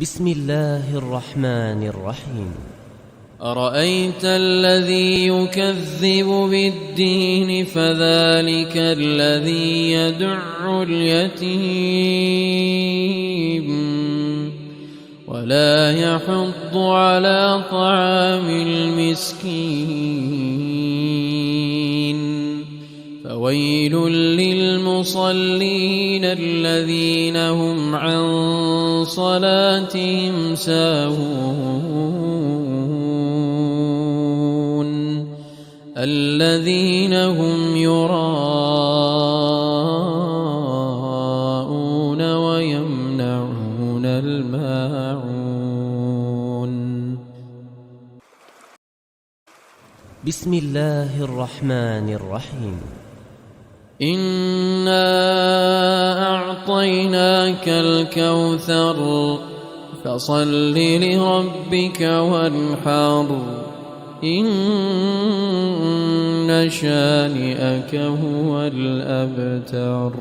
بسم الله الرحمن الرحيم. أرأيت الذي يكذب بالدين فذلك الذي يدع اليتيم ولا يحض على طعام المسكين فويل للمصلين الذين هم عن صلاتهم ساهون الذين هم يراءون ويمنعون الماعون. بسم الله الرحمن الرحيم. إنا أعطيناك الكوثر فصل لربك وانحر إن شانئك هو الأبتر.